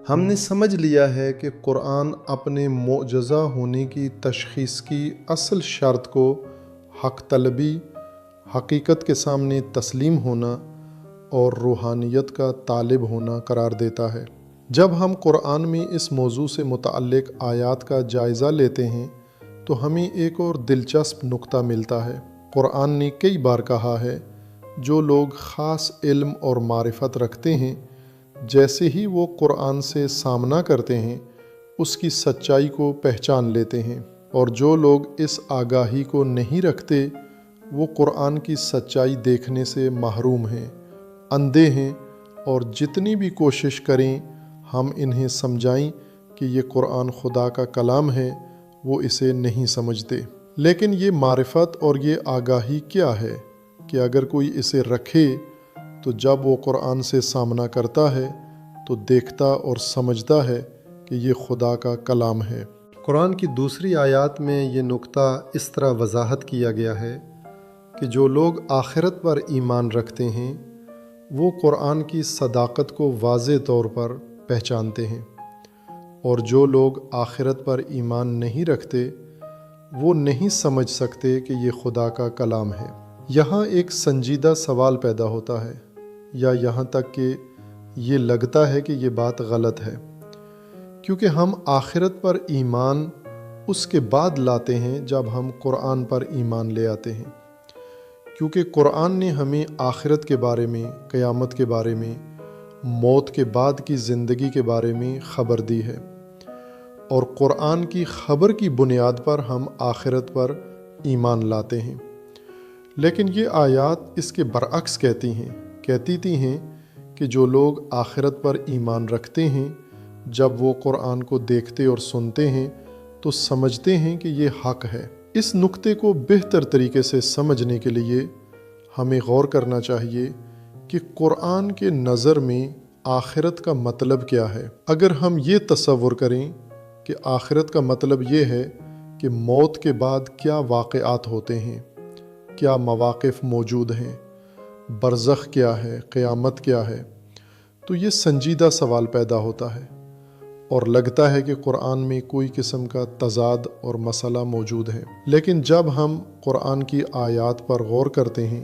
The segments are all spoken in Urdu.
ہم نے سمجھ لیا ہے کہ قرآن اپنے معجزہ ہونے کی تشخیص کی اصل شرط کو حق طلبی، حقیقت کے سامنے تسلیم ہونا اور روحانیت کا طالب ہونا قرار دیتا ہے۔ جب ہم قرآن میں اس موضوع سے متعلق آیات کا جائزہ لیتے ہیں تو ہمیں ایک اور دلچسپ نقطہ ملتا ہے۔ قرآن نے کئی بار کہا ہے جو لوگ خاص علم اور معرفت رکھتے ہیں، جیسے ہی وہ قرآن سے سامنا کرتے ہیں اس کی سچائی کو پہچان لیتے ہیں، اور جو لوگ اس آگاہی کو نہیں رکھتے وہ قرآن کی سچائی دیکھنے سے محروم ہیں، اندھے ہیں، اور جتنی بھی کوشش کریں ہم انہیں سمجھائیں کہ یہ قرآن خدا کا کلام ہے، وہ اسے نہیں سمجھتے۔ لیکن یہ معرفت اور یہ آگاہی کیا ہے کہ اگر کوئی اسے رکھے تو جب وہ قرآن سے سامنا کرتا ہے تو دیکھتا اور سمجھتا ہے کہ یہ خدا کا کلام ہے۔ قرآن کی دوسری آیات میں یہ نقطہ اس طرح وضاحت کیا گیا ہے کہ جو لوگ آخرت پر ایمان رکھتے ہیں وہ قرآن کی صداقت کو واضح طور پر پہچانتے ہیں، اور جو لوگ آخرت پر ایمان نہیں رکھتے وہ نہیں سمجھ سکتے کہ یہ خدا کا کلام ہے۔ یہاں ایک سنجیدہ سوال پیدا ہوتا ہے، یا یہاں تک کہ یہ لگتا ہے کہ یہ بات غلط ہے، کیونکہ ہم آخرت پر ایمان اس کے بعد لاتے ہیں جب ہم قرآن پر ایمان لے آتے ہیں، کیونکہ قرآن نے ہمیں آخرت کے بارے میں، قیامت کے بارے میں، موت کے بعد کی زندگی کے بارے میں خبر دی ہے، اور قرآن کی خبر کی بنیاد پر ہم آخرت پر ایمان لاتے ہیں۔ لیکن یہ آیات اس کے برعکس کہتی ہیں کہ جو لوگ آخرت پر ایمان رکھتے ہیں جب وہ قرآن کو دیکھتے اور سنتے ہیں تو سمجھتے ہیں کہ یہ حق ہے۔ اس نقطے کو بہتر طریقے سے سمجھنے کے لیے ہمیں غور کرنا چاہیے کہ قرآن کے نظر میں آخرت کا مطلب کیا ہے۔ اگر ہم یہ تصور کریں کہ آخرت کا مطلب یہ ہے کہ موت کے بعد کیا واقعات ہوتے ہیں، کیا مواقف موجود ہیں، برزخ کیا ہے، قیامت کیا ہے، تو یہ سنجیدہ سوال پیدا ہوتا ہے، اور لگتا ہے کہ قرآن میں کوئی قسم کا تضاد اور مسئلہ موجود ہے۔ لیکن جب ہم قرآن کی آیات پر غور کرتے ہیں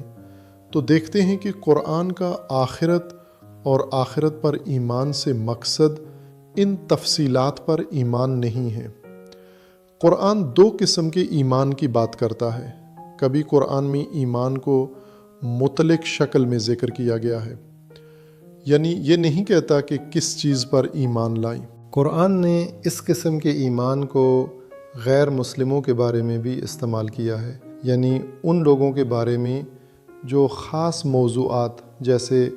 تو دیکھتے ہیں کہ قرآن کا آخرت اور آخرت پر ایمان سے مقصد ان تفصیلات پر ایمان نہیں ہے۔ قرآن دو قسم کے ایمان کی بات کرتا ہے۔ کبھی قرآن میں ایمان کو مطلق شکل میں ذکر کیا گیا ہے، یعنی یہ نہیں کہتا کہ کس چیز پر ایمان لائیں۔ قرآن نے اس قسم کے ایمان کو غیر مسلموں کے بارے میں بھی استعمال کیا ہے، یعنی ان لوگوں کے بارے میں جو خاص موضوعات جیسے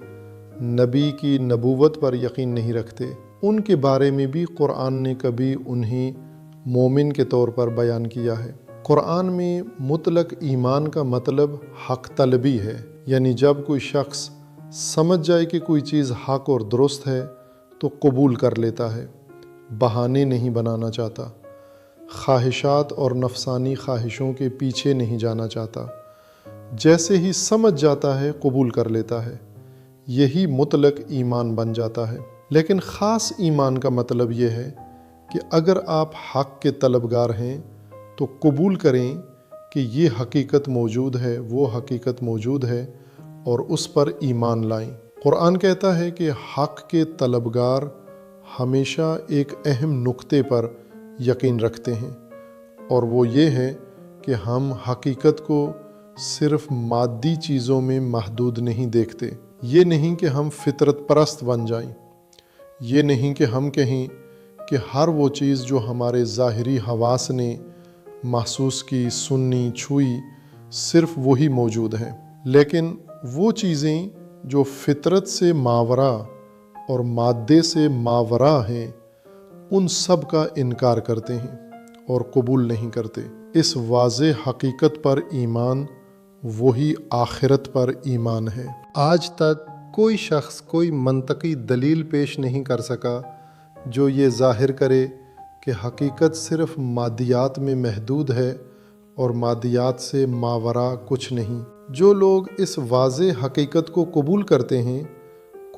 نبی کی نبوت پر یقین نہیں رکھتے، ان کے بارے میں بھی قرآن نے کبھی انہیں مومن کے طور پر بیان کیا ہے۔ قرآن میں مطلق ایمان کا مطلب حق طلبی ہے، یعنی جب کوئی شخص سمجھ جائے کہ کوئی چیز حق اور درست ہے تو قبول کر لیتا ہے، بہانے نہیں بنانا چاہتا، خواہشات اور نفسانی خواہشوں کے پیچھے نہیں جانا چاہتا، جیسے ہی سمجھ جاتا ہے قبول کر لیتا ہے، یہی مطلق ایمان بن جاتا ہے۔ لیکن خاص ایمان کا مطلب یہ ہے کہ اگر آپ حق کے طلبگار ہیں تو قبول کریں کہ یہ حقیقت موجود ہے، وہ حقیقت موجود ہے، اور اس پر ایمان لائیں۔ قرآن کہتا ہے کہ حق کے طلبگار ہمیشہ ایک اہم نقطے پر یقین رکھتے ہیں، اور وہ یہ ہے کہ ہم حقیقت کو صرف مادی چیزوں میں محدود نہیں دیکھتے۔ یہ نہیں کہ ہم فطرت پرست بن جائیں، یہ نہیں کہ ہم کہیں کہ ہر وہ چیز جو ہمارے ظاہری حواس نے محسوس کی، سنی، چھوئی، صرف وہی موجود ہیں، لیکن وہ چیزیں جو فطرت سے ماورا اور مادے سے ماورا ہیں ان سب کا انکار کرتے ہیں اور قبول نہیں کرتے۔ اس واضح حقیقت پر ایمان وہی آخرت پر ایمان ہے۔ آج تک کوئی شخص کوئی منطقی دلیل پیش نہیں کر سکا جو یہ ظاہر کرے کہ حقیقت صرف مادیات میں محدود ہے اور مادیات سے ماورا کچھ نہیں۔ جو لوگ اس واضح حقیقت کو قبول کرتے ہیں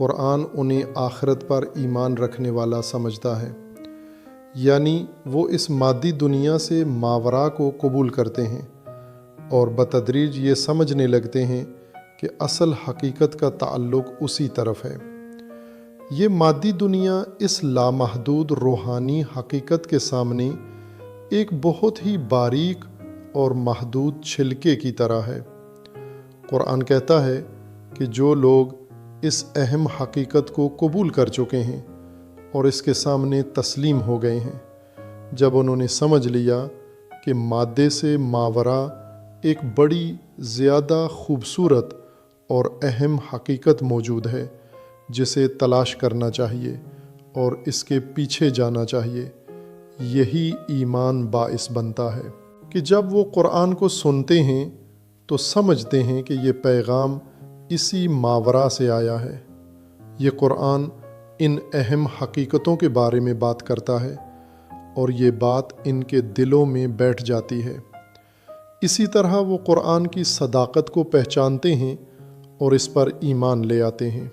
قرآن انہیں آخرت پر ایمان رکھنے والا سمجھتا ہے، یعنی وہ اس مادی دنیا سے ماورا کو قبول کرتے ہیں اور بتدریج یہ سمجھنے لگتے ہیں کہ اصل حقیقت کا تعلق اسی طرف ہے۔ یہ مادی دنیا اس لامحدود روحانی حقیقت کے سامنے ایک بہت ہی باریک اور محدود چھلکے کی طرح ہے۔ قرآن کہتا ہے کہ جو لوگ اس اہم حقیقت کو قبول کر چکے ہیں اور اس کے سامنے تسلیم ہو گئے ہیں، جب انہوں نے سمجھ لیا کہ مادے سے ماورا ایک بڑی زیادہ خوبصورت اور اہم حقیقت موجود ہے جسے تلاش کرنا چاہیے اور اس کے پیچھے جانا چاہیے، یہی ایمان باعث بنتا ہے کہ جب وہ قرآن کو سنتے ہیں تو سمجھتے ہیں کہ یہ پیغام اسی ماورا سے آیا ہے۔ یہ قرآن ان اہم حقیقتوں کے بارے میں بات کرتا ہے اور یہ بات ان کے دلوں میں بیٹھ جاتی ہے۔ اسی طرح وہ قرآن کی صداقت کو پہچانتے ہیں اور اس پر ایمان لے آتے ہیں۔